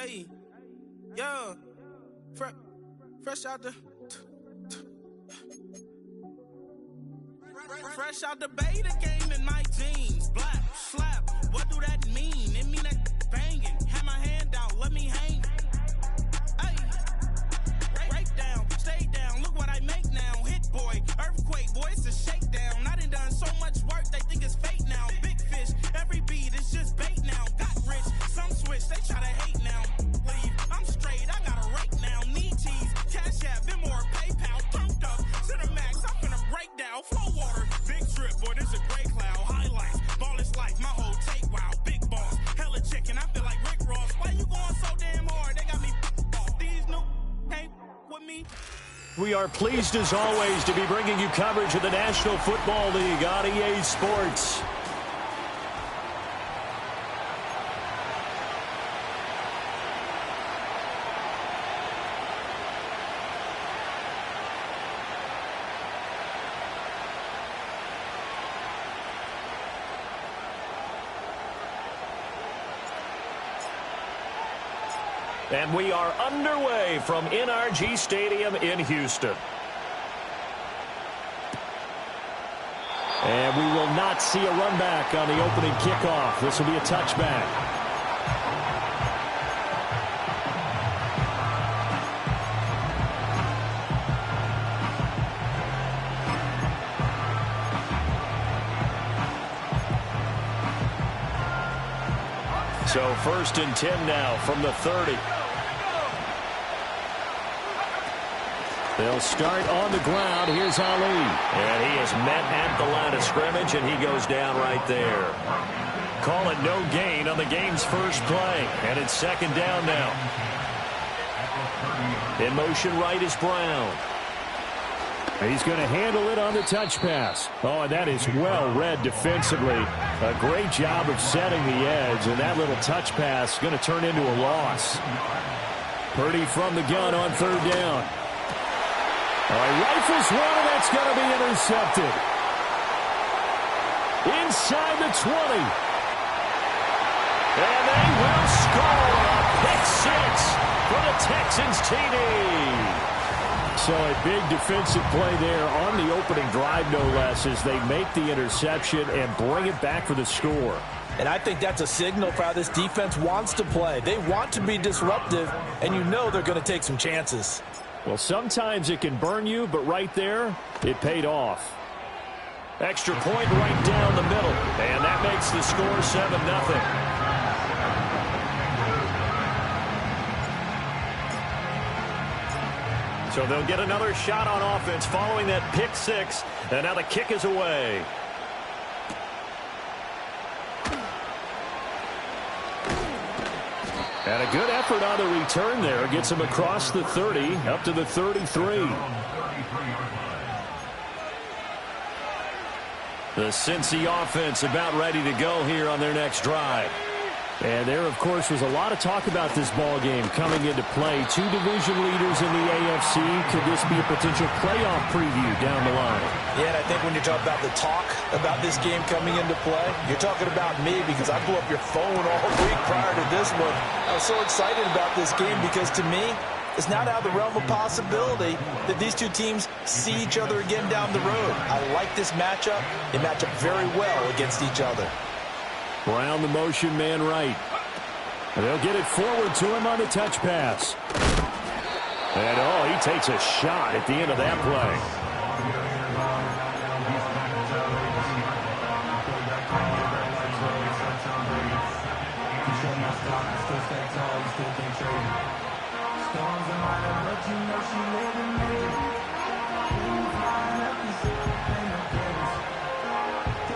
Hey, yeah, fresh out the beta game in my jeans. Black slap, what do that mean? It mean that banging. Have my hand out, let me hang. Hey, break down, stay down. Look what I make now. Hit boy, earthquake, boy, it's a shakedown. I done so much work, they think it's fake now. Big fish, every beat is just bait now. Got rich, some switch, they try to hate now. Leave, I'm straight, I got a rake now. Need cheese, cash app, been more PayPal. Thumped up, Cinemax, I'm finna break down. Flow water, big trip, boy, this a gray cloud. Highlights, ball is life, my whole take, wow. Big boss, hella chicken, I feel like Rick Ross. Why you going so damn hard? They got me off. These new came with me. We are pleased as always to be bringing you coverage of the National Football League on EA Sports. And we are underway from NRG Stadium in Houston. And we will not see a run back on the opening kickoff. This will be a touchback. So 1st and 10 now from the 30. They'll start on the ground. Here's Ali. And he is met at the line of scrimmage, and he goes down right there. Call it no gain on the game's first play. And it's 2nd down now. In motion right is Brown. He's going to handle it on the touch pass. Oh, and that is well read defensively. A great job of setting the edge, and that little touch pass is going to turn into a loss. Purdy from the gun on 3rd down. All right, rifles one, and that's going to be intercepted. Inside the 20. And they will score a pick 6 for the Texans TD. So a big defensive play there on the opening drive, no less, as they make the interception and bring it back for the score. And I think that's a signal for how this defense wants to play. They want to be disruptive, and you know they're going to take some chances. Well, sometimes it can burn you, but right there, it paid off. Extra point right down the middle, and that makes the score 7-0. So they'll get another shot on offense following that pick 6, and now the kick is away. And a good effort on the return there. Gets him across the 30, up to the 33. The Cincy offense about ready to go here on their next drive. And there, of course, was a lot of talk about this ball game coming into play. 2 division leaders in the AFC. Could this be a potential playoff preview down the line? Yeah, and I think when you talk about the talk about this game coming into play, you're talking about me because I blew up your phone all week prior to this one. I was so excited about this game because to me, it's not out of the realm of possibility that these two teams see each other again down the road. I like this matchup. They match up very well against each other. Brown the motion man right. They'll get it forward to him on the touch pass. And oh, he takes a shot at the end of that play.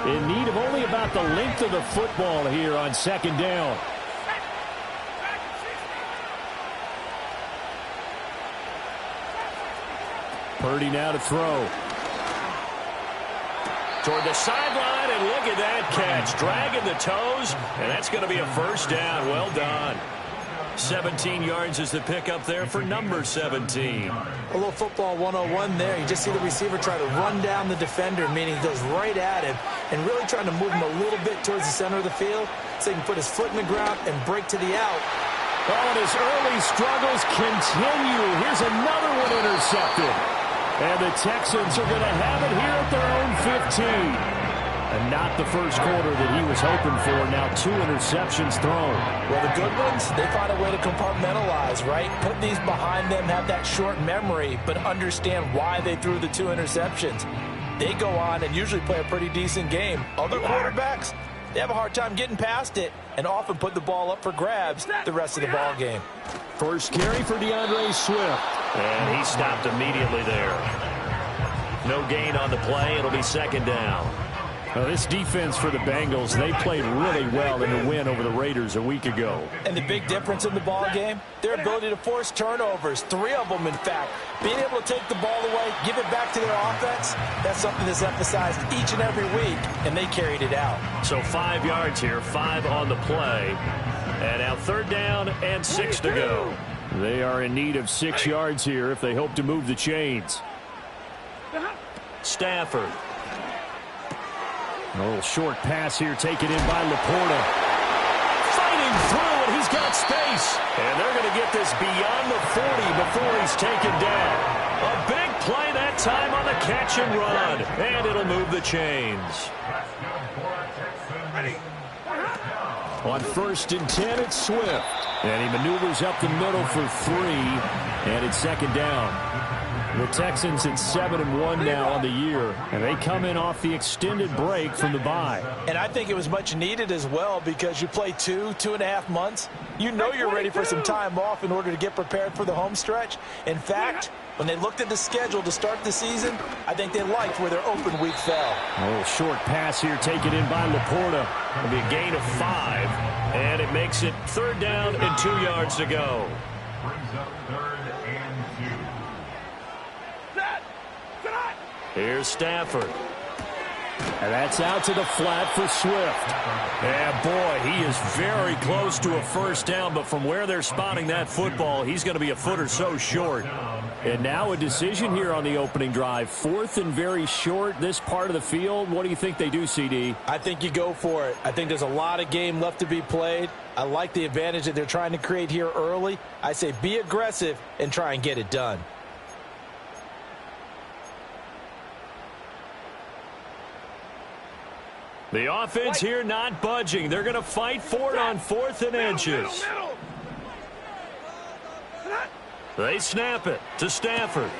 In need of only about the length of the football here on 2nd down. Purdy now to throw. Toward the sideline, and look at that catch. Dragging the toes, and that's going to be a 1st down. Well done. 17 yards is the pickup there for number 17. A little football 101 there. You just see the receiver try to run down the defender, meaning he goes right at him, and really trying to move him a little bit towards the center of the field so he can put his foot in the ground and break to the out. Oh, and his early struggles continue. Here's another one intercepted. And the Texans are going to have it here at their own 15. And not the first quarter that he was hoping for. Now 2 interceptions thrown. Well, the good ones, they find a way to compartmentalize, right? Put these behind them, have that short memory, but understand why they threw the 2 interceptions. They go on and usually play a pretty decent game. Other quarterbacks, they have a hard time getting past it and often put the ball up for grabs the rest of the ball game. First carry for DeAndre Swift. And he stopped immediately there. No gain on the play. It'll be second down. Well, this defense for the Bengals, they played really well in the win over the Raiders a week ago. And the big difference in the ball game, their ability to force turnovers, 3 of them, in fact. Being able to take the ball away, give it back to their offense, that's something that's emphasized each and every week, and they carried it out. So 5 yards here, 5 on the play. And now 3rd down and 6 to go. They are in need of 6 yards here if they hope to move the chains. Stafford. A little short pass here taken in by Laporta. Fighting through, and he's got space. And they're going to get this beyond the 40 before he's taken down. A big play that time on the catch and run. And it'll move the chains. On 1st and 10, it's Swift. And he maneuvers up the middle for 3. And it's second down. The Texans at 7-1 now on the year, and they come in off the extended break from the bye. And I think it was much needed as well because you play 2.5 months. You know you're ready for some time off in order to get prepared for the home stretch. In fact, when they looked at the schedule to start the season, I think they liked where their open week fell. A little short pass here taken in by Laporta. It'll be a gain of 5, and it makes it 3rd down and 2 yards to go. Here's Stafford. And that's out to the flat for Swift. Yeah, boy, he is very close to a first down, but from where they're spotting that football, he's going to be a foot or so short. And now a decision here on the opening drive. 4th and very short, this part of the field. What do you think they do, CD? I think you go for it. I think there's a lot of game left to be played. I like the advantage that they're trying to create here early. I say be aggressive and try and get it done. The offense here not budging. They're going to fight for it on 4th and inches. They snap it to Stafford.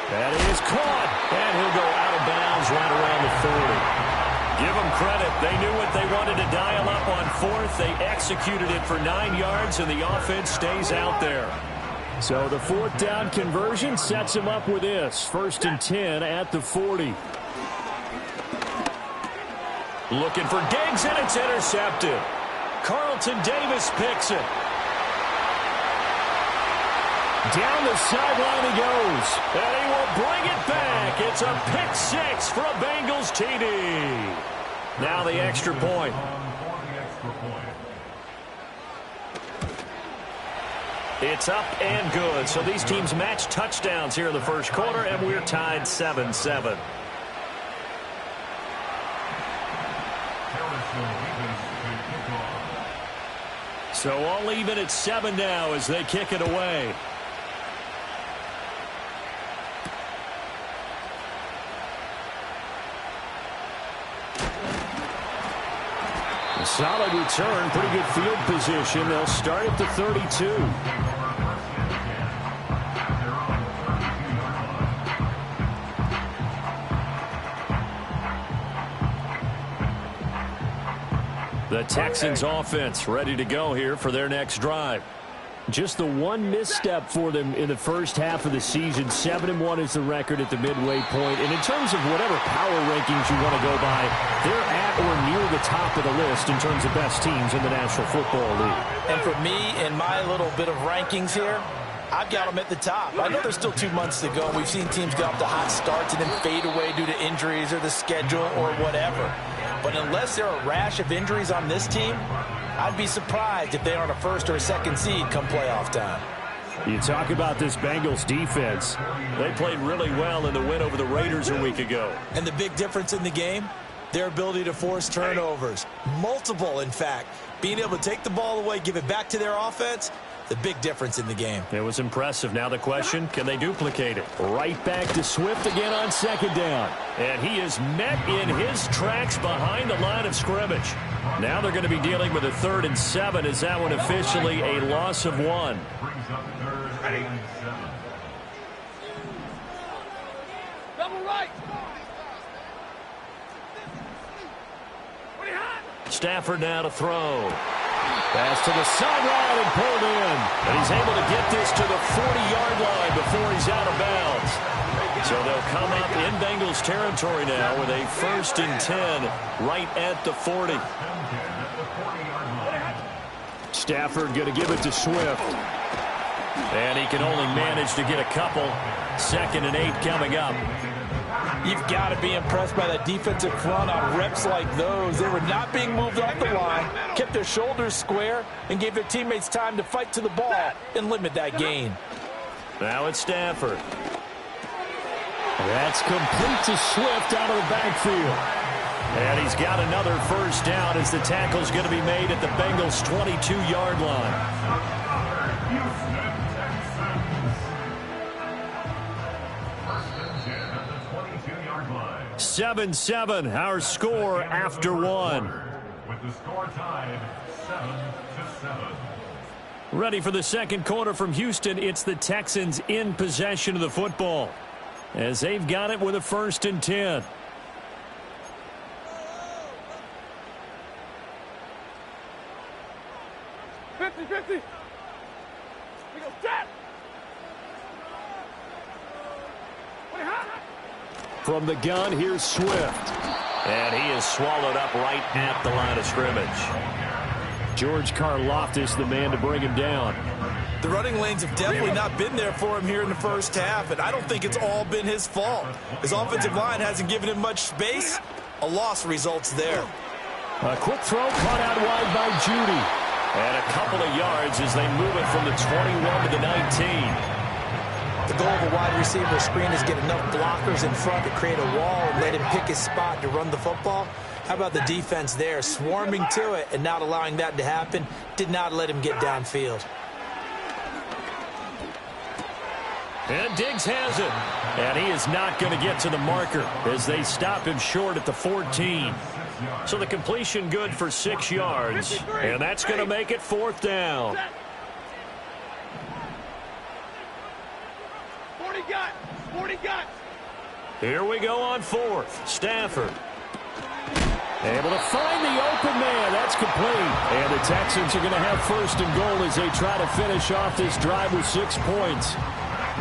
That is caught. And he'll go out of bounds right around the 40. Give them credit. They knew what they wanted to dial up on 4th. They executed it for 9 yards, and the offense stays out there. So the 4th down conversion sets him up with this. 1st and 10 at the 40. Looking for Diggs, and it's intercepted. Carlton Davis picks it. Down the sideline he goes. And he will bring it back. It's a pick 6 for a Bengals TD. Now the extra point. It's up and good. So these teams match touchdowns here in the first quarter, and we're tied 7-7. So all even at 7 now as they kick it away. A solid return, pretty good field position. They'll start at the 32. The Texans offense ready to go here for their next drive. Just the one misstep for them in the first half of the season. 7-1 is the record at the midway point. And in terms of whatever power rankings you want to go by, they're at or near the top of the list in terms of best teams in the National Football League. And for me, in my little bit of rankings here, I've got them at the top. I know there's still 2 months to go. We've seen teams get off to hot starts and then fade away due to injuries or the schedule or whatever. But unless there are a rash of injuries on this team, I'd be surprised if they aren't a 1st or a 2nd seed come playoff time. You talk about this Bengals defense. They played really well in the win over the Raiders a week ago. And the big difference in the game, their ability to force turnovers. Multiple, in fact. Being able to take the ball away, give it back to their offense, the big difference in the game. It was impressive. Now the question, can they duplicate it? Right back to Swift again on second down. And he is met in his tracks behind the line of scrimmage. Now they're going to be dealing with a 3rd and 7. Is that one officially a loss of 1? Stafford now to throw. Pass to the sideline and pulled in. And he's able to get this to the 40-yard line before he's out of bounds. So they'll come up in Bengals territory now with a 1st and 10 right at the 40. Stafford going to give it to Swift. And he can only manage to get a couple. 2nd and 8 coming up. You've got to be impressed by that defensive front on reps like those. They were not being moved off the line, kept their shoulders square, and gave their teammates time to fight to the ball and limit that gain. Now it's Stafford. That's complete to Swift out of the backfield. And he's got another 1st down as the tackle's going to be made at the Bengals' 22-yard line. 7-7, our score after 1. With the score tied 7-7. Ready for the second quarter from Houston. It's the Texans in possession of the football as they've got it with a 1st and 10. From the gun, here's Swift. And he is swallowed up right at the line of scrimmage. George Karlaftis, the man to bring him down. The running lanes have definitely not been there for him here in the first half, and I don't think it's all been his fault. His offensive line hasn't given him much space. A loss results there. A quick throw caught out wide by Judy. And a couple of yards as they move it from the 21 to the 19. The goal of a wide receiver screen is get enough blockers in front to create a wall and let him pick his spot to run the football. How about the defense there, swarming to it and not allowing that to happen? Did not let him get downfield. And Diggs has it. And he is not going to get to the marker as they stop him short at the 14. So the completion good for 6 yards. And that's going to make it 4th down. 40 got. Here we go on 4th. Stafford. Able to find the open man. That's complete. And the Texans are going to have 1st and goal as they try to finish off this drive with 6 points.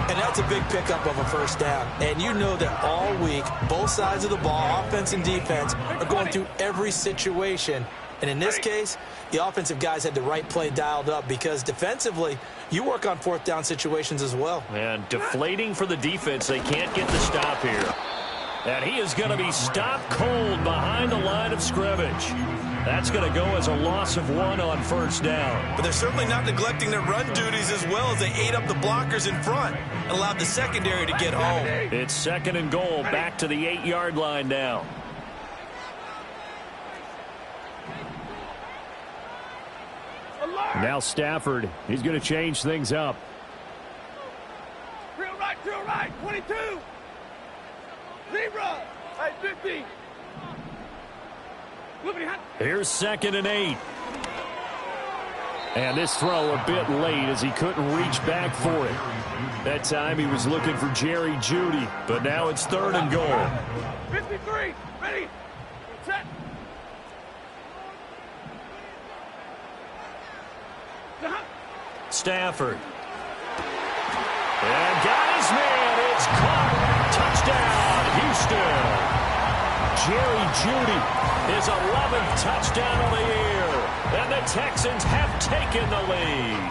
And that's a big pickup of a 1st down. And you know that all week, both sides of the ball, offense and defense, are going through every situation. And in this case, the offensive guys had the right play dialed up because defensively, you work on 4th down situations as well. And deflating for the defense. They can't get the stop here. And he is going to be stopped cold behind the line of scrimmage. That's going to go as a loss of 1 on 1st down. But they're certainly not neglecting their run duties as well as they ate up the blockers in front and allowed the secondary to get home. It's 2nd and goal, back to the 8-yard line now. Now Stafford, he's going to change things up. Drill right, 22. Zebra, hey, 50. Here's 2nd and 8. And this throw a bit late as he couldn't reach back for it. That time he was looking for Jerry Jeudy, but now it's 3rd and goal. 53, ready, set. Stafford. And got his man. It's caught. Touchdown, Houston. Jerry Jeudy. His 11th touchdown of the year. And the Texans have taken the lead.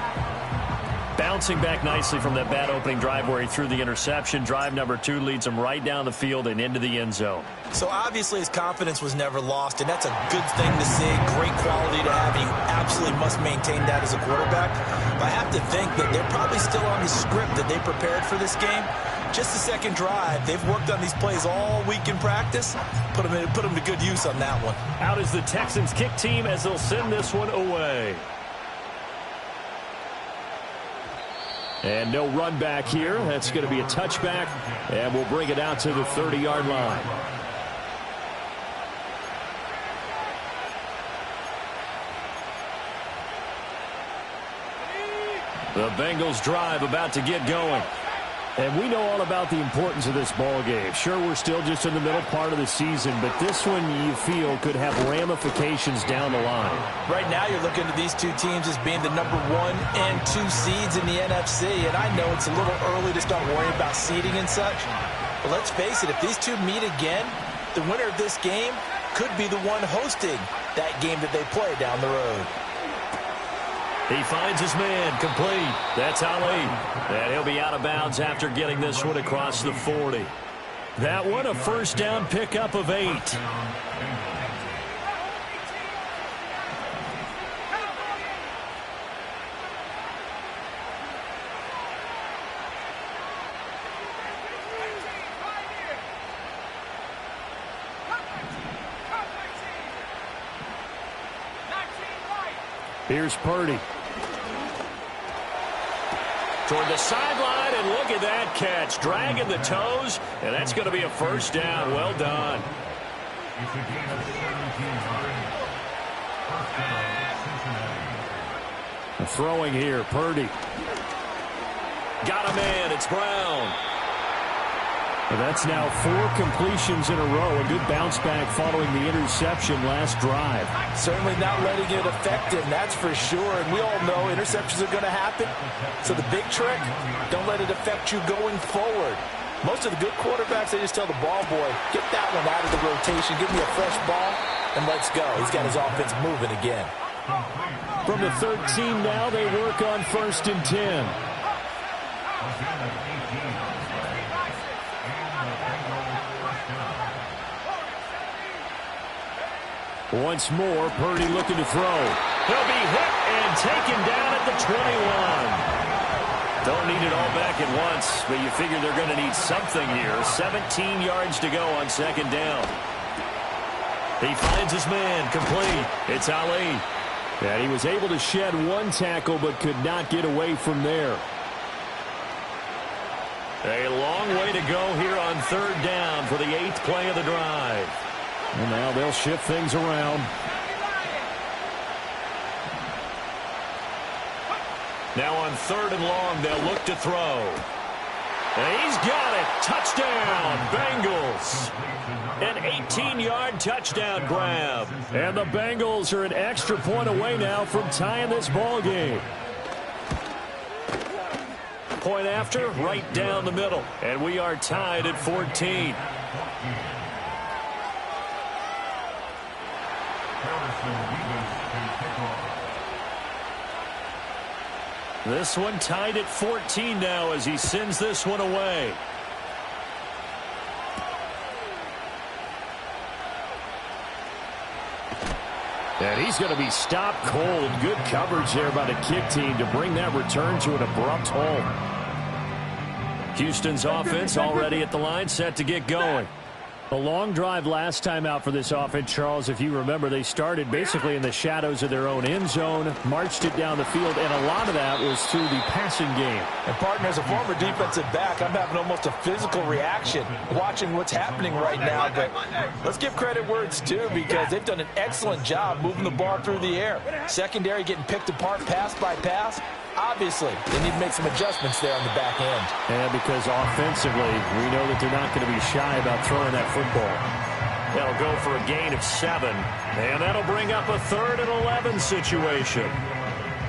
Bouncing back nicely from that bad opening drive where he threw the interception. Drive number 2 leads him right down the field and into the end zone. So obviously his confidence was never lost, and that's a good thing to see. Great quality to have, and you absolutely must maintain that as a quarterback. But I have to think that they're probably still on the script that they prepared for this game. Just the second drive. They've worked on these plays all week in practice. Put them to good use on that one. Out is the Texans kick team as they'll send this one away. And no run back here. That's going to be a touchback, and we'll bring it out to the 30-yard line. The Bengals drive about to get going. And we know all about the importance of this ball game. Sure, we're still just in the middle part of the season, but this one you feel could have ramifications down the line. Right now you're looking at these two teams as being the number 1 and 2 seeds in the NFC, and I know it's a little early to start worrying about seeding and such, but let's face it, if these two meet again, the winner of this game could be the one hosting that game that they play down the road. He finds his man, complete. That's Ali. And he'll be out of bounds after getting this one across the 40. That one, a first down pickup of 8. Here's Purdy. Toward the sideline, and look at that catch. Dragging the toes, and that's going to be a first down. Well done. It's a gain of 17 yards. First down, Cincinnati. Throwing here, Purdy. Got a man. It's Brown. And that's now 4 completions in a row. A good bounce back following the interception last drive. Certainly not letting it affect him, that's for sure. And we all know interceptions are going to happen. So the big trick, don't let it affect you going forward. Most of the good quarterbacks, they just tell the ball boy, get that one out of the rotation, give me a fresh ball, and let's go. He's got his offense moving again. From the 13 now, they work on 1st and 10. Once more, Purdy looking to throw. He'll be hit and taken down at the 21. Don't need it all back at once, but you figure they're going to need something here. 17 yards to go on 2nd down. He finds his man, complete. It's Ali. And he was able to shed 1 tackle, but could not get away from there. A long way to go here on 3rd down for the 8th play of the drive. And now they'll shift things around. Now on 3rd and long, they'll look to throw. And he's got it. Touchdown, Bengals. An 18-yard touchdown grab. And the Bengals are an extra point away now from tying this ball game. Point after, right down the middle. And we are tied at 14. This one tied at 14 now as he sends this one away. And he's going to be stopped cold. Good coverage there by the kick team to bring that return to an abrupt halt. Houston's offense already at the line, set to get going. A long drive last time out for this offense, Charles. If you remember, they started basically in the shadows of their own end zone, marched it down the field, and a lot of that was through the passing game. And, partner, as a former defensive back, I'm having almost a physical reaction watching what's happening right now. But let's give credit where it's due because they've done an excellent job moving the ball through the air. Secondary getting picked apart pass by pass. Obviously, they need to make some adjustments there on the back end. And because offensively, we know that they're not going to be shy about throwing that football. That'll go for a gain of 7. And that'll bring up a 3rd and 11 situation.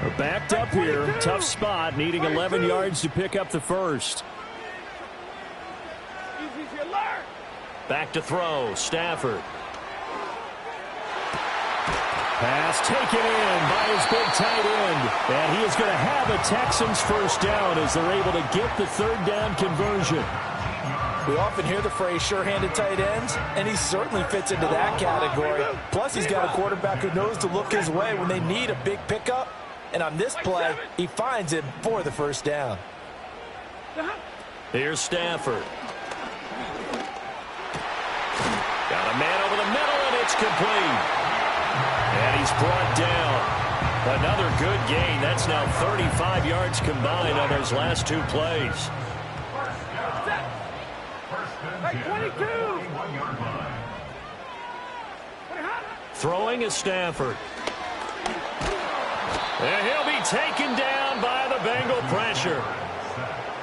They're backed up here. Tough spot, needing 11 yards to pick up the first. Back to throw, Stafford. Pass taken in by his big tight end. And he is going to have a Texans first down as they're able to get the 3rd down conversion. We often hear the phrase sure-handed tight ends, and he certainly fits into that category. Plus, he's got a quarterback who knows to look his way when they need a big pickup. And on this play, he finds him for the first down. Here's Stafford. Got a man over the middle, and it's complete. And he's brought down. Another good gain. That's now 35 yards combined on those last two plays. Throwing is Stafford. And he'll be taken down by the Bengal pressure.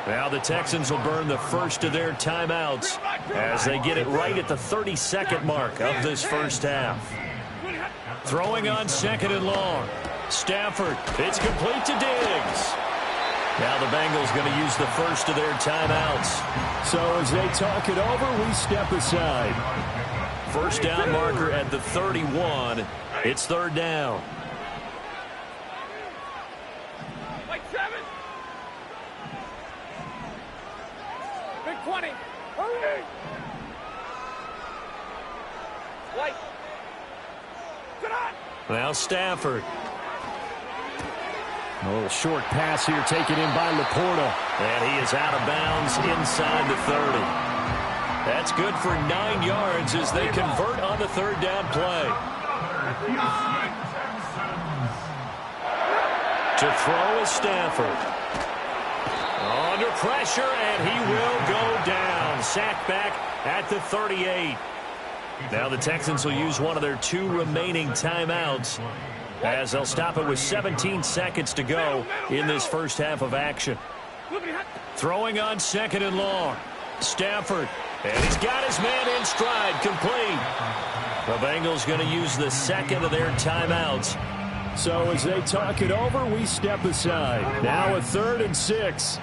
Now the Texans will burn the first of their timeouts as they get it right at the 32nd mark of this first half. Throwing on 2nd and long. Stafford, it's complete to Diggs. Now the Bengals going to use the first of their timeouts. So as they talk it over, we step aside. First down marker at the 31. It's 3rd down. Big 20. Hurry! White. Get on! Now Stafford. A little short pass here taken in by Laporta. And he is out of bounds inside the 30. That's good for 9 yards as they convert on the 3rd down play. To throw is Stafford. Under pressure, and he will go down. Sacked back at the 38. Now the Texans will use one of their 2 remaining timeouts as they'll stop it with 17 seconds to go in this first half of action. Throwing on 2nd and long. Stafford, and he's got his man in stride, complete. The Bengals going to use the 2nd of their timeouts. So as they talk it over, we step aside. Now a 3rd and 6.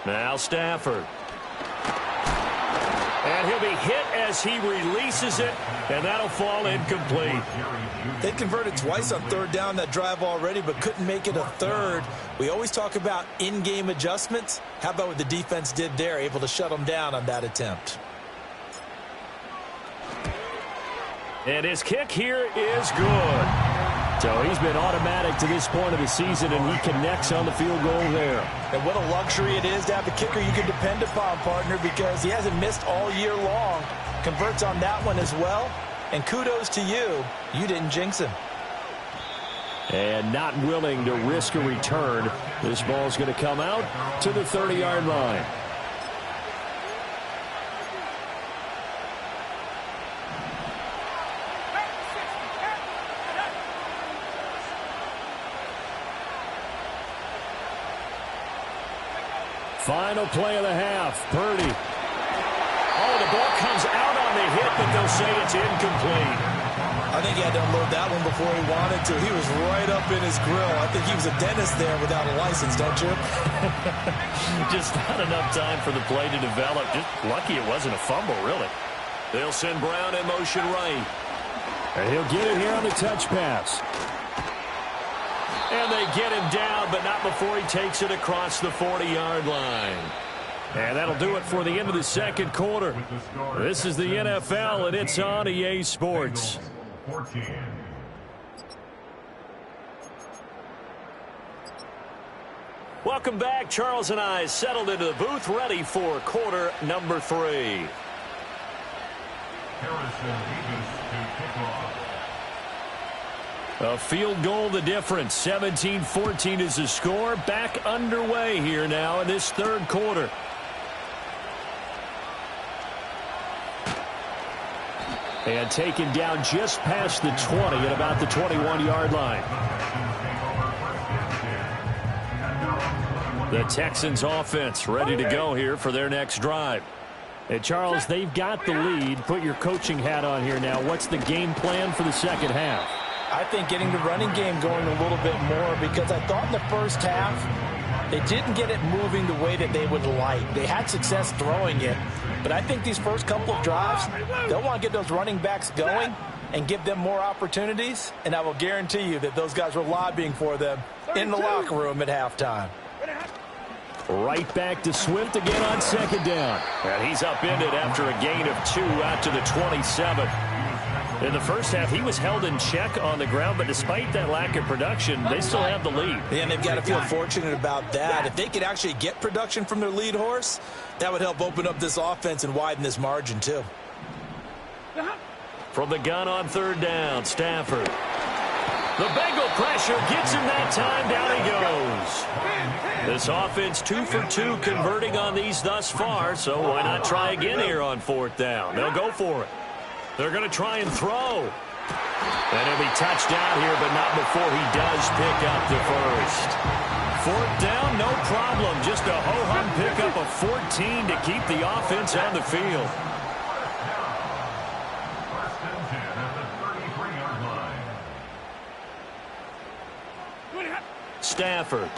Now Stafford. And he'll be hit as he releases it, and that'll fall incomplete. They converted twice on 3rd down that drive already, but couldn't make it a 3rd. We always talk about in-game adjustments. How about what the defense did there, able to shut them down on that attempt? And his kick here is good. So he's been automatic to this point of the season, and he connects on the field goal there. And what a luxury it is to have a kicker you can depend upon, partner, because he hasn't missed all year long. Converts on that one as well. And kudos to you. You didn't jinx him. And not willing to risk a return. This ball's going to come out to the 30-yard line. Final play of the half. Purdy. Oh, the ball comes out on the hit, but they'll say it's incomplete. I think he had to unload that one before he wanted to. He was right up in his grill. I think he was a dentist there without a license, don't you? Just not enough time for the play to develop. Just lucky it wasn't a fumble, really. They'll send Brown in motion right. And he'll get it here on the touch pass. And they get him down, but not before he takes it across the 40-yard line. And that'll do it for the end of the second quarter. This is the NFL, and it's on EA Sports. Welcome back. Charles and I settled into the booth, ready for quarter number 3. Harrison Davis to kick off. A field goal the difference. 17-14 is the score. Back underway here now in this third quarter. And taken down just past the 20 at about the 21-yard line. The Texans offense ready to go here for their next drive. And Charles, they've got the lead. Put your coaching hat on here now. What's the game plan for the second half? I think getting the running game going a little bit more, because I thought in the first half they didn't get it moving the way that they would like. They had success throwing it, but I think these first couple of drives, they'll want to get those running backs going and give them more opportunities, and I will guarantee you that those guys were lobbying for them in the locker room at halftime. Right back to Swift again on second down. And he's upended after a gain of 2 out to the 27. In the first half, he was held in check on the ground, but despite that lack of production, they still have the lead. Yeah, and they've got to feel fortunate about that. If they could actually get production from their lead horse, that would help open up this offense and widen this margin too. From the gun on third down, Stafford. The Bengal pressure gets him that time. Down he goes. This offense 2 for 2 converting on these thus far, so why not try again here on fourth down? They'll go for it. They're going to try and throw. And he'll be touched down here, but not before he does pick up the first. Fourth down, no problem. Just a ho-hum pickup of 14 to keep the offense on the field. Stafford.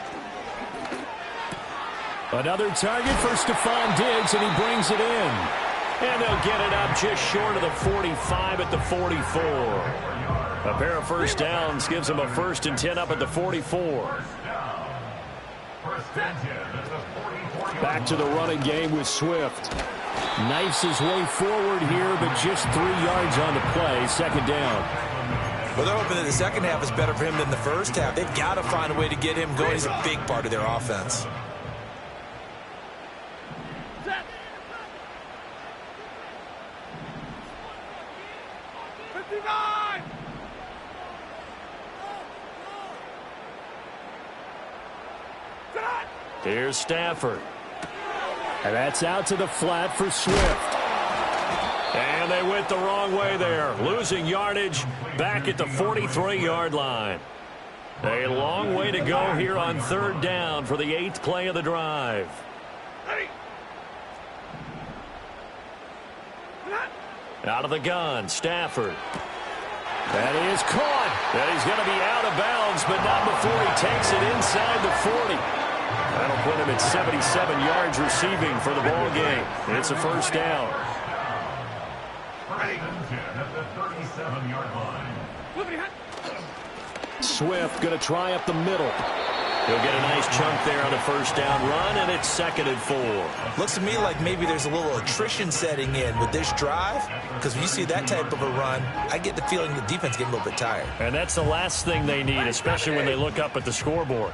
Another target for Stephon Diggs, and he brings it in. And they'll get it up just short of the 45 at the 44. A pair of first downs gives them a 1st and 10 up at the 44. Back to the running game with Swift. Knifes his way forward here, but just 3 yards on the play. Second down. Well, they're hoping that the second half is better for him than the first half. They've got to find a way to get him going. He's a big part of their offense. Set. 59. Here's Stafford. And that's out to the flat for Swift. And they went the wrong way there, losing yardage back at the 43-yard line. A long way to go here on third down for the 8th play of the drive. Out of the gun, Stafford. That is caught. And he's going to be out of bounds, but not before he takes it inside the 40. That'll put him at 77 yards receiving for the ball game. It's a first down. Swift going to try up the middle. He'll get a nice chunk there on a first down run, and it's 2nd and 4. Looks to me like maybe there's a little attrition setting in with this drive, because when you see that type of a run, I get the feeling the defense getting a little bit tired. And that's the last thing they need, especially when they look up at the scoreboard.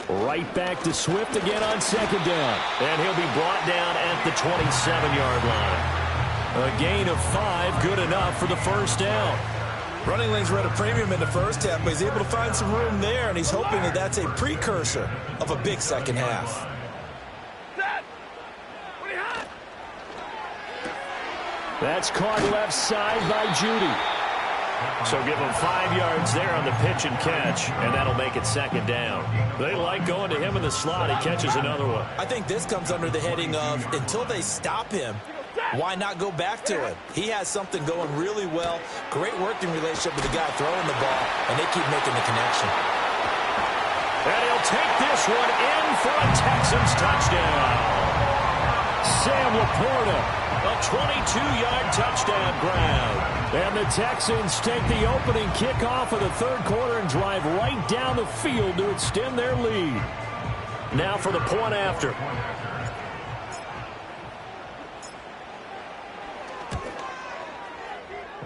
Right back to Swift again on second down. And he'll be brought down at the 27-yard line. A gain of 5, good enough for the first down. Running lanes were at a premium in the first half, but he's able to find some room there, and he's hoping that that's a precursor of a big second half. That's caught left side by Judy. So give him 5 yards there on the pitch and catch, and that'll make it second down. They like going to him in the slot. He catches another one. I think this comes under the heading of until they stop him, why not go back to him? He has something going really well. Great working relationship with the guy throwing the ball, and they keep making the connection. And he'll take this one in for a Texans touchdown. Sam Laporta. A 22-yard touchdown grab. And the Texans take the opening kickoff of the third quarter and drive right down the field to extend their lead. Now for the point after.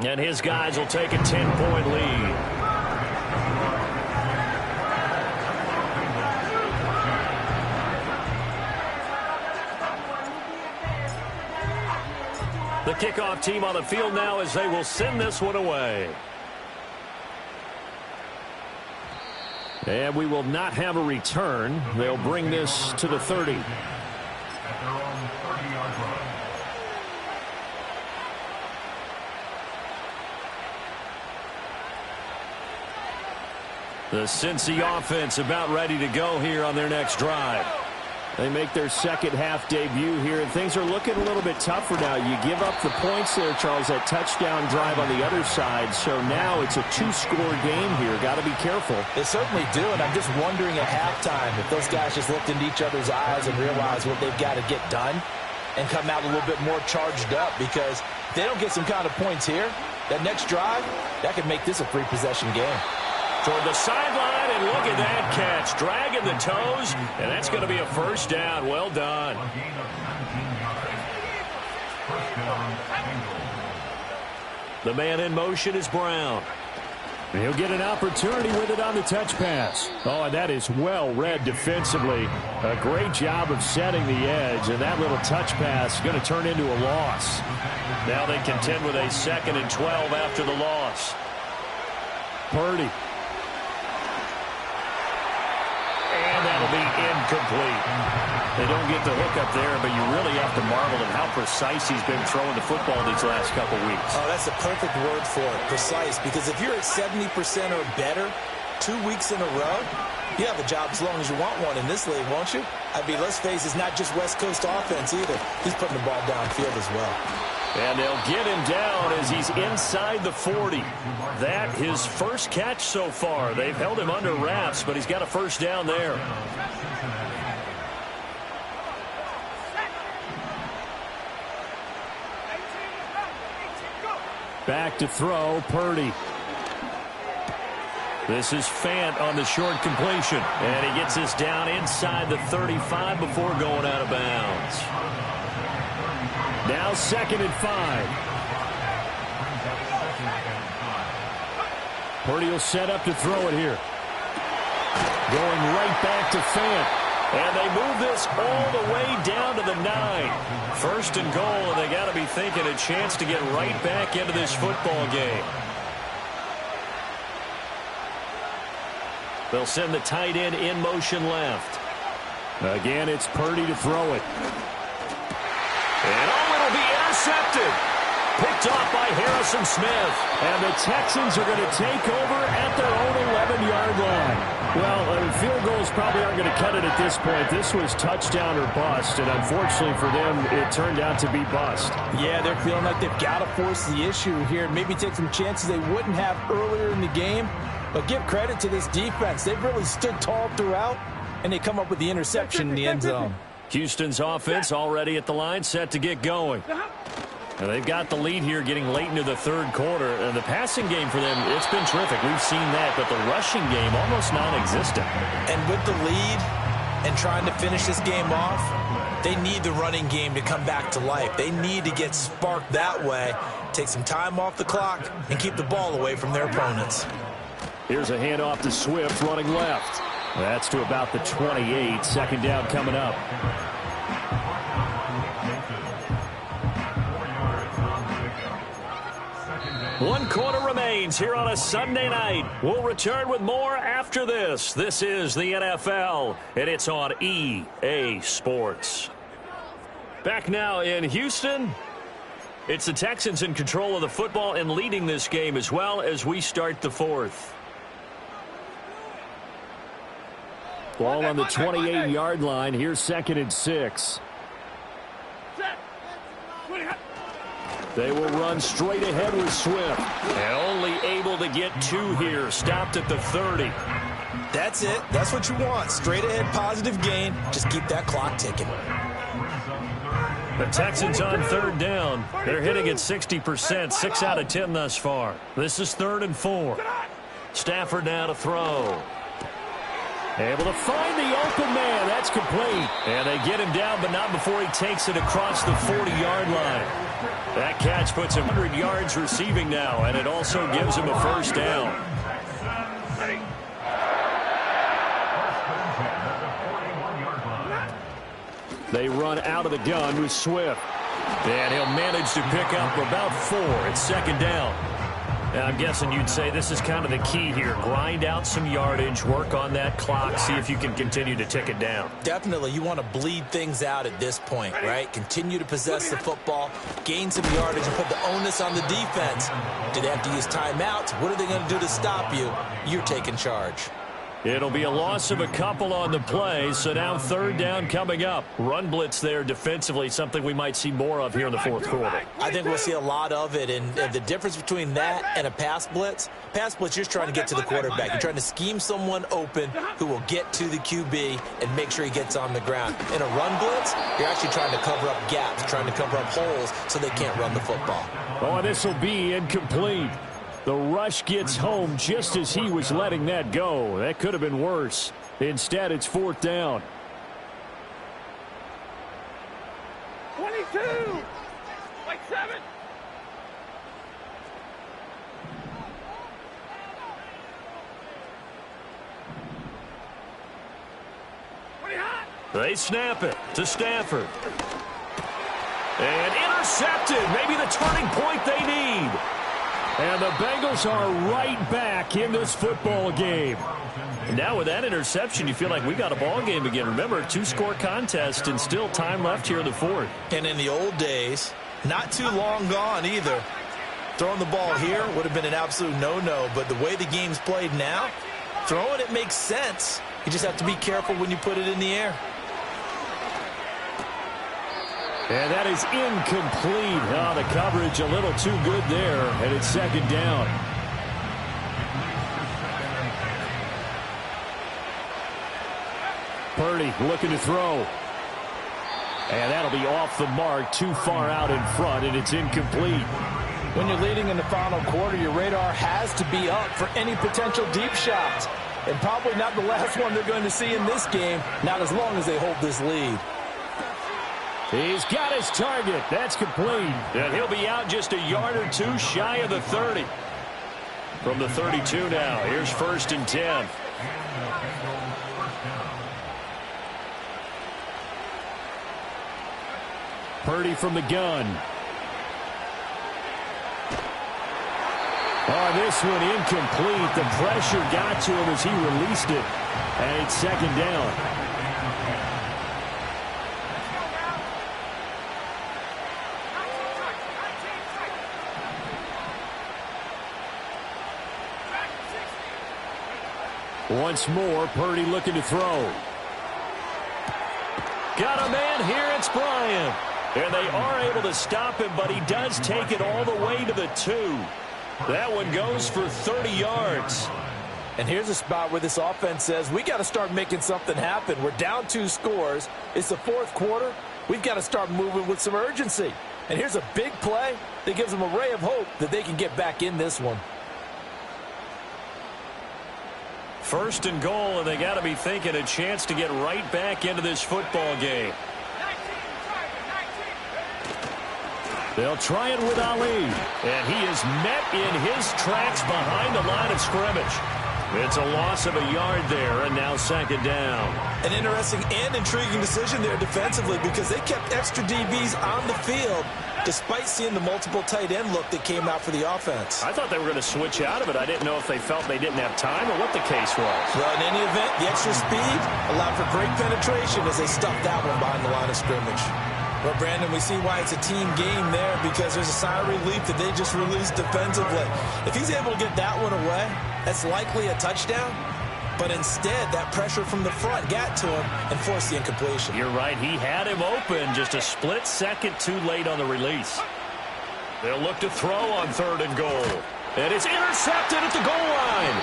And his guys will take a 10-point lead. The kickoff team on the field now as they will send this one away. And we will not have a return. They'll bring this to the 30. At their own 30-yard line. The Cincy offense about ready to go here on their next drive. They make their second half debut here, and things are looking a little bit tougher now. You give up the points there, Charles, that touchdown drive on the other side. So now it's a 2-score game here. Got to be careful. They certainly do, and I'm just wondering at halftime if those guys just looked into each other's eyes and realized what they've got to get done and come out a little bit more charged up, because if they don't get some kind of points here, that next drive, that could make this a 3-possession game. Toward the sideline, and look at that catch. Dragging the toes, and that's going to be a first down. Well done. A gain of 19 yards. First down, Bengals. The man in motion is Brown. He'll get an opportunity with it on the touch pass. Oh, and that is well read defensively. A great job of setting the edge, and that little touch pass is going to turn into a loss. Now they contend with a 2nd and 12 after the loss. Purdy. And that'll be incomplete. They don't get the hook up there, but you really have to marvel at how precise he's been throwing the football these last couple weeks. Oh, that's the perfect word for it, precise. Because if you're at 70% or better 2 weeks in a row, you have a job as long as you want one in this league, won't you? I mean, let's face it, it's not just West Coast offense either. He's putting the ball downfield as well. And they'll get him down as he's inside the 40. That his first catch so far. They've held him under wraps, but he's got a first down there. Back to throw, Purdy. This is Fant on the short completion. And he gets this down inside the 35 before going out of bounds. Now 2nd and 5. Purdy will set up to throw it here. Going right back to Fant. And they move this all the way down to the 9. First and goal, and they got to be thinking a chance to get right back into this football game. They'll send the tight end in motion left. Again, it's Purdy to throw it. And it'll be intercepted. Picked off by Harrison Smith. And the Texans are going to take over at their own 11-yard line. Well, field goals probably aren't going to cut it at this point. This was touchdown or bust, and unfortunately for them, it turned out to be bust. Yeah, they're feeling like they've got to force the issue here and maybe take some chances they wouldn't have earlier in the game. But give credit to this defense. They've really stood tall throughout, and they come up with the interception in the end zone. Houston's offense already at the line, set to get going. And they've got the lead here getting late into the 3rd quarter. And the passing game for them, it's been terrific. We've seen that, but the rushing game almost non-existent. And with the lead and trying to finish this game off, they need the running game to come back to life. They need to get sparked that way, take some time off the clock, and keep the ball away from their opponents. Here's a handoff to Swift running left. That's to about the 28. 2nd down coming up. One quarter remains here on a Sunday night. We'll return with more after this. This is the NFL, and it's on EA Sports. Back now in Houston. It's the Texans in control of the football and leading this game as well as we start the 4th. Ball on the 28-yard line. Here's 2nd and 6. They will run straight ahead with Swift. And only able to get 2 here. Stopped at the 30. That's it. That's what you want. Straight ahead positive gain. Just keep that clock ticking. The Texans on 3rd down. They're hitting at 60%. 6 out of 10 thus far. This is 3rd and 4. Stafford now to throw. Able to find the open man. That's complete. And they get him down, but not before he takes it across the 40-yard line. That catch puts him 100 yards receiving now, and it also gives him a first down. They run out of the gun with Swift. And he'll manage to pick up about 4 at 2nd down. And I'm guessing you'd say this is kind of the key here. Grind out some yardage, work on that clock, see if you can continue to tick it down. Definitely. You want to bleed things out at this point, right? Continue to possess the football, gain some yardage, and put the onus on the defense. Do they have to use timeouts? What are they going to do to stop you? You're taking charge. It'll be a loss of a couple on the play, so now 3rd down coming up. Run blitz there defensively, something we might see more of here in the 4th quarter. I think we'll see a lot of it, and the difference between that and a pass blitz, you're just trying to get to the quarterback. You're trying to scheme someone open who will get to the QB and make sure he gets on the ground. In a run blitz, you're actually trying to cover up gaps, trying to cover up holes so they can't run the football. Oh, this will be incomplete. The rush gets home just as he was letting that go. That could have been worse. Instead, it's 4th down. 22! Like 7! They snap it to Stafford. And intercepted. Maybe the turning point they need. And the Bengals are right back in this football game. Now with that interception, you feel like we got a ball game again. Remember, 2-score contest and still time left here in the fourth. And in the old days, not too long gone either. Throwing the ball here would have been an absolute no-no, but the way the game's played now, throwing it makes sense. You just have to be careful when you put it in the air. And that is incomplete. Oh, the coverage a little too good there, and it's second down. Purdy looking to throw. And that'll be off the mark, too far out in front, and it's incomplete. When you're leading in the final quarter, your radar has to be up for any potential deep shots. And probably not the last one they're going to see in this game, not as long as they hold this lead. He's got his target. That's complete. And he'll be out just a yard or two shy of the 30. From the 32 now, here's 1st and 10. Purdy from the gun. Oh, this one incomplete. The pressure got to him as he released it. And it's second down. Once more, Purdy looking to throw. Got a man here, it's Bryant. And they are able to stop him, but he does take it all the way to the 2. That one goes for 30 yards. And here's a spot where this offense says, we got to start making something happen. We're down 2 scores. It's the 4th quarter. We've got to start moving with some urgency. And here's a big play that gives them a ray of hope that they can get back in this one. 1st and goal, and they got to be thinking a chance to get right back into this football game. They'll try it with Ali. And he is met in his tracks behind the line of scrimmage. It's a loss of a yard there, and now second down. An interesting and intriguing decision there defensively because they kept extra DBs on the field despite seeing the multiple tight end look that came out for the offense. I thought they were going to switch out of it. I didn't know if they felt they didn't have time or what the case was. Well, in any event, the extra speed allowed for great penetration as they stuffed that one behind the line of scrimmage. Well, Brandon, we see why it's a team game there because there's a sigh of relief that they just released defensively. If he's able to get that one away, that's likely a touchdown. But instead, that pressure from the front got to him and forced the incompletion. You're right. He had him open just a split second too late on the release. They'll look to throw on 3rd and goal. And it's intercepted at the goal line.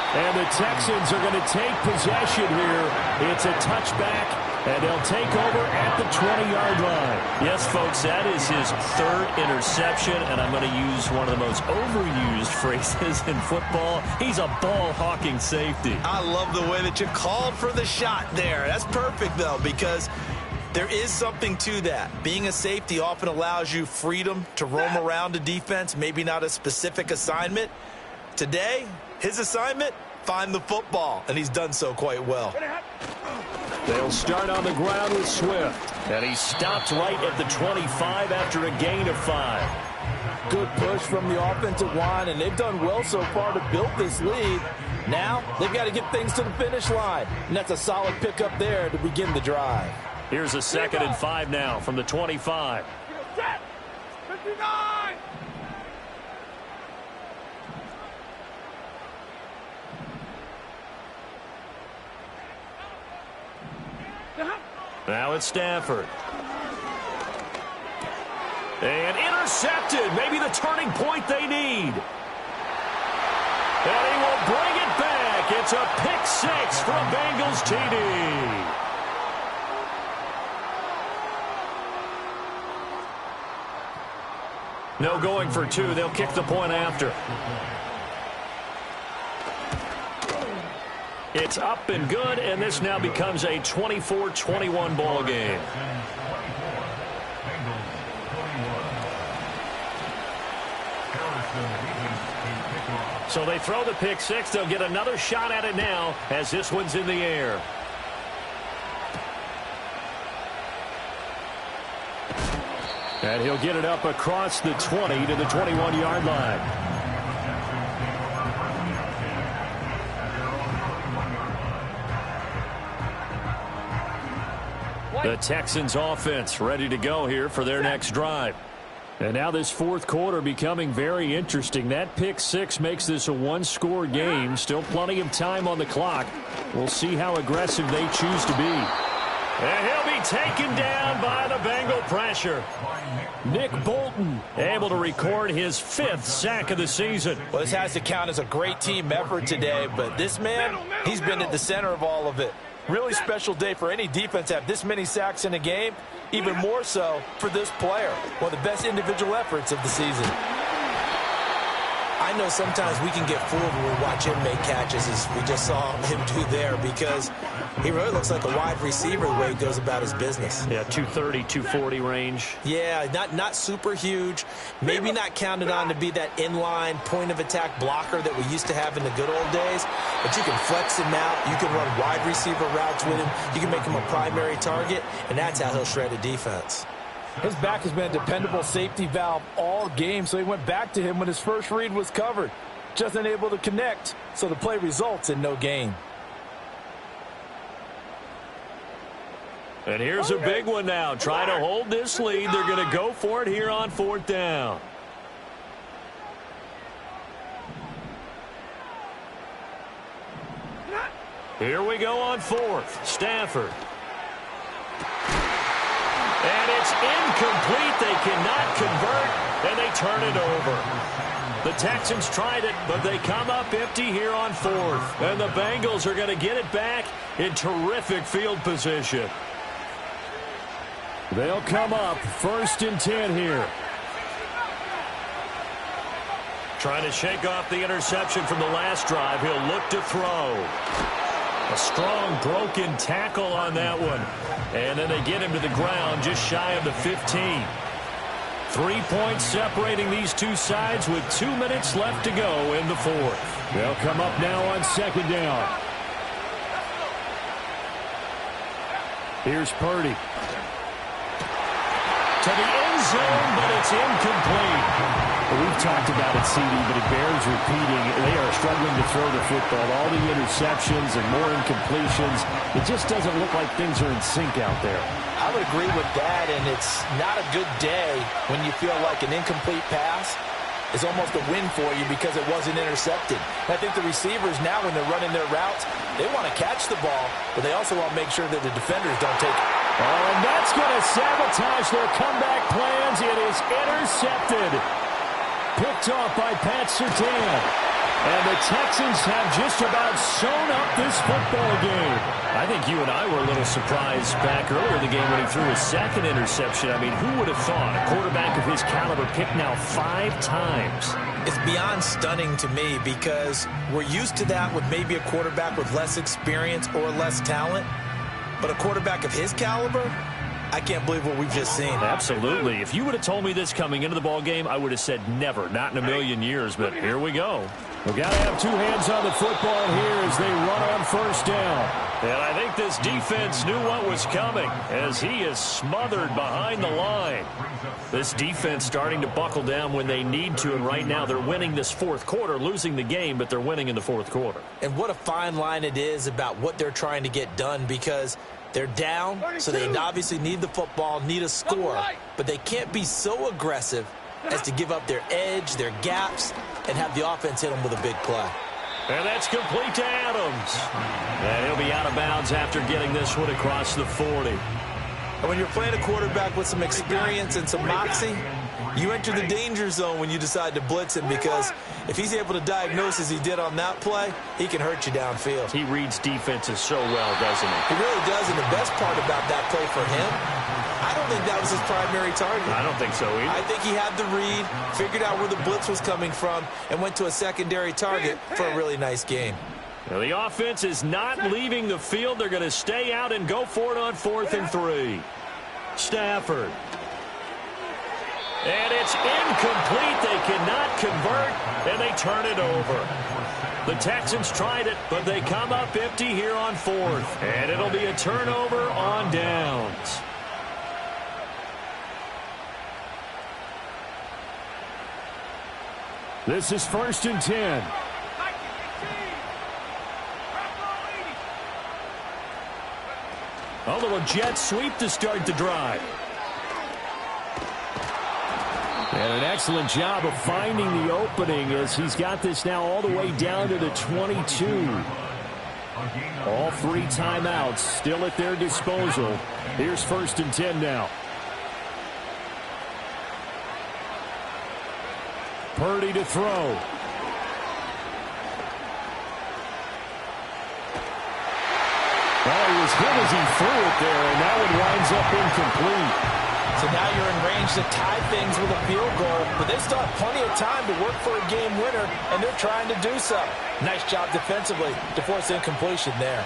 And the Texans are going to take possession here. It's a touchback, and they'll take over at the 20-yard line. Yes, folks, that is his 3rd interception, and I'm going to use one of the most overused phrases in football. He's a ball-hawking safety. I love the way that you called for the shot there. That's perfect, though, because there is something to that. Being a safety often allows you freedom to roam around a defense, maybe not a specific assignment. Today, his assignment, find the football, and he's done so quite well. They'll start on the ground with Swift. And he stopped right at the 25 after a gain of 5. Good push from the offensive line, and they've done well so far to build this lead. Now, they've got to get things to the finish line, and that's a solid pickup there to begin the drive. Here's a 2nd and 5 now from the 25. 59! Now it's Stafford. And intercepted. Maybe the turning point they need. And he will bring it back. It's a pick 6 from Bengals TD. No going for 2. They'll kick the point after. It's up and good, and this now becomes a 24-21 ball game. So they throw the pick 6. They'll get another shot at it now as this one's in the air. And he'll get it up across the 20 to the 21-yard line. The Texans offense ready to go here for their next drive. And now this fourth quarter becoming very interesting. That pick six makes this a one-score game. Still plenty of time on the clock. We'll see how aggressive they choose to be. And he'll be taken down by the Bengal pressure. Nick Bolton able to record his 5th sack of the season. Well, this has to count as a great team effort today, but this man, he's been at the center of all of it. Really special day for any defense to have this many sacks in a game, even more so for this player. One of the best individual efforts of the season. I know sometimes we can get fooled when we watch him make catches, as we just saw him do there, because he really looks like a wide receiver the way he goes about his business. Yeah, 230, 240 range. Yeah, not super huge. Maybe not counted on to be that inline point-of-attack blocker that we used to have in the good old days. But you can flex him out. You can run wide receiver routes with him. You can make him a primary target, and that's how he'll shred a defense. His back has been a dependable safety valve all game, so he went back to him when his first read was covered. Just unable to connect, so the play results in no gain. And here's a big one now. Trying to hold this lead. They're going to go for it here on 4th down. Here we go on 4th. Stafford. And it's incomplete. They cannot convert, and they turn it over. The Texans tried it, but they come up empty here on 4th. And the Bengals are going to get it back in terrific field position. They'll come up 1st and 10 here. Trying to shake off the interception from the last drive. He'll look to throw. A strong broken tackle on that one. And then they get him to the ground just shy of the 15. 3 points separating these two sides with 2 minutes left to go in the 4th. They'll come up now on 2nd down. Here's Purdy. To the end zone, but it's incomplete. Well, we've talked about it, CD, but it bears repeating. They are struggling to throw the football. All the interceptions and more incompletions. It just doesn't look like things are in sync out there. I would agree with that, and it's not a good day when you feel like an incomplete pass is almost a win for you because it wasn't intercepted. And I think the receivers now, when they're running their routes, they want to catch the ball, but they also want to make sure that the defenders don't take it. Oh, and that's going to sabotage their comeback plans. It is intercepted. Picked off by Pat Surtain. And the Texans have just about sewn up this football game. I think you and I were a little surprised back earlier in the game when he threw his 2nd interception. I mean, who would have thought a quarterback of his caliber picked now 5 times? It's beyond stunning to me because we're used to that with maybe a quarterback with less experience or less talent. But a quarterback of his caliber, I can't believe what we've just seen. Absolutely. If you would have told me this coming into the ball game, I would have said never, not in a million years. But here we go. We've got to have 2 hands on the football here as they run on 1st down. And I think this defense knew what was coming as he is smothered behind the line. This defense starting to buckle down when they need to, and right now they're winning this 4th quarter, losing the game, but they're winning in the 4th quarter. And what a fine line it is about what they're trying to get done, because they're down, so they obviously need the football, need a score, but they can't be so aggressive as to give up their edge, their gaps, and have the offense hit them with a big play. And that's complete to Adams. And he'll be out of bounds after getting this one across the 40. And when you're playing a quarterback with some experience and some moxie, you enter the danger zone when you decide to blitz him, because if he's able to diagnose as he did on that play, he can hurt you downfield. He reads defenses so well, doesn't he? He really does, and the best part about that play for him, I don't think that was his primary target. I don't think so either. I think he had the read, figured out where the blitz was coming from, and went to a secondary target for a really nice gain. Now the offense is not leaving the field. They're going to stay out and go for it on 4th and 3. Stafford. And it's incomplete. They cannot convert, and they turn it over. The Texans tried it, but they come up empty here on 4th. And it'll be a turnover on downs. This is 1st and 10. A little jet sweep to start the drive. And an excellent job of finding the opening as he's got this now all the way down to the 22. All 3 timeouts still at their disposal. Here's 1st and 10 now. Purdy to throw. Well, he was hit as he threw it there, and that one winds up incomplete. So now you're in range to tie things with a field goal, but they still have plenty of time to work for a game winner, and they're trying to do so. Nice job defensively to force incompletion there.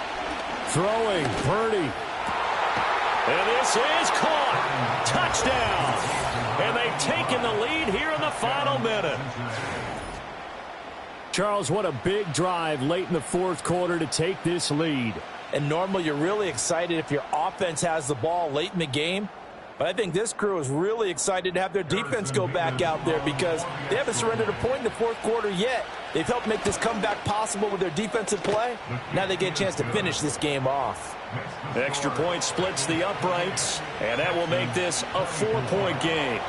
Throwing, Purdy. And this is caught. Touchdown. And they've taken the lead here in the final minute. Charles, what a big drive late in the 4th quarter to take this lead. And normally you're really excited if your offense has the ball late in the game. But I think this crew is really excited to have their defense go back out there because they haven't surrendered a point in the 4th quarter yet. They've helped make this comeback possible with their defensive play. Now they get a chance to finish this game off. Extra point splits the uprights, and that will make this a 4-point game.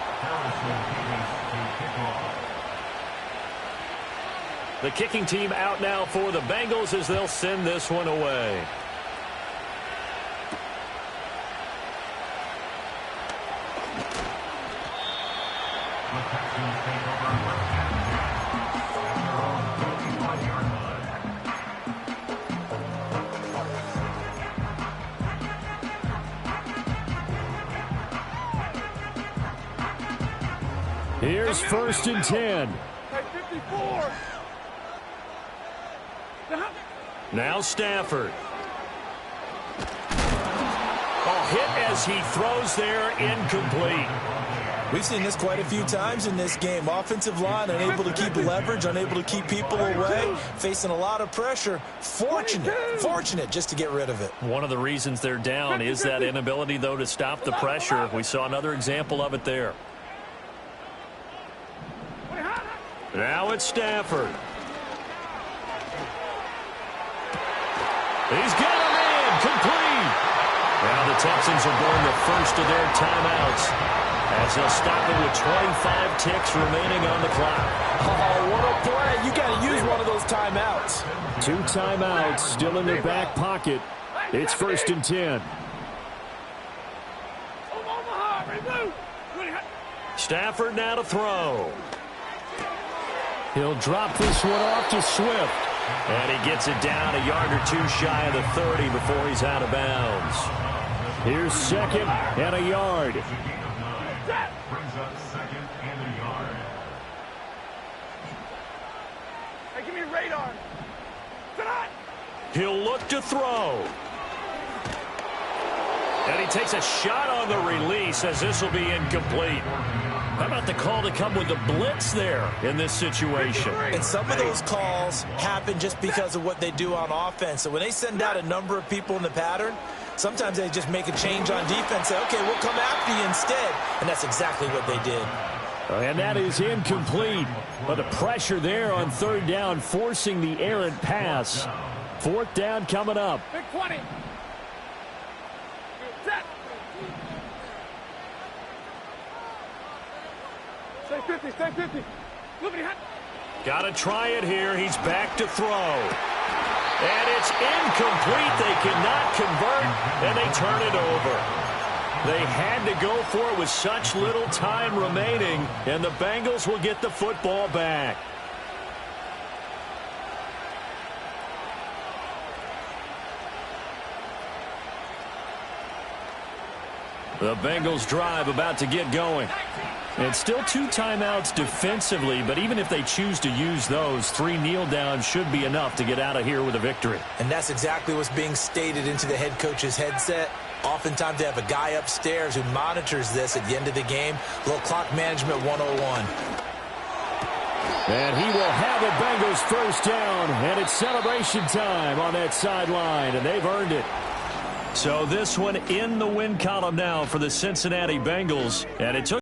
The kicking team out now for the Bengals as they'll send this one away. Here's 1st and 10. 54. Now Stafford. Oh, hit as he throws there, incomplete. We've seen this quite a few times in this game. Offensive line unable to keep leverage, unable to keep people away, facing a lot of pressure. Fortunate just to get rid of it. One of the reasons they're down is that inability, though, to stop the pressure. We saw another example of it there. Now it's Stafford. He's got a man, complete. Now the Texans will burn the first of their timeouts as they'll stop it with 25 ticks remaining on the clock. Oh, what a play. You got to use one of those timeouts. 2 timeouts still in their back pocket. It's 1st and 10. Stafford now to throw. He'll drop this one off to Swift. And he gets it down a yard or 2 shy of the 30 before he's out of bounds. Here's 2nd and a yard. Brings up 2nd and a yard. Hey, give me radar. Tonight. He'll look to throw. And he takes a shot on the release as this will be incomplete. How about the call to come with the blitz there in this situation? And some of those calls happen just because of what they do on offense. So when they send out a number of people in the pattern, sometimes they just make a change on defense. Say, okay, we'll come after you instead. And that's exactly what they did. And that is incomplete. But the pressure there on 3rd down, forcing the errant pass. 4th down coming up. Big 20. Set. Stay 50, stay 50. Got to try it here. He's back to throw. And it's incomplete. They cannot convert, and they turn it over. They had to go for it with such little time remaining, and the Bengals will get the football back. The Bengals drive about to get going. And still 2 timeouts defensively, but even if they choose to use those, 3 kneel downs should be enough to get out of here with a victory. And that's exactly what's being stated into the head coach's headset. Oftentimes they have a guy upstairs who monitors this at the end of the game. A little clock management 101. And he will have a Bengals 1st down, and it's celebration time on that sideline, and they've earned it. So this one in the win column now for the Cincinnati Bengals, and it took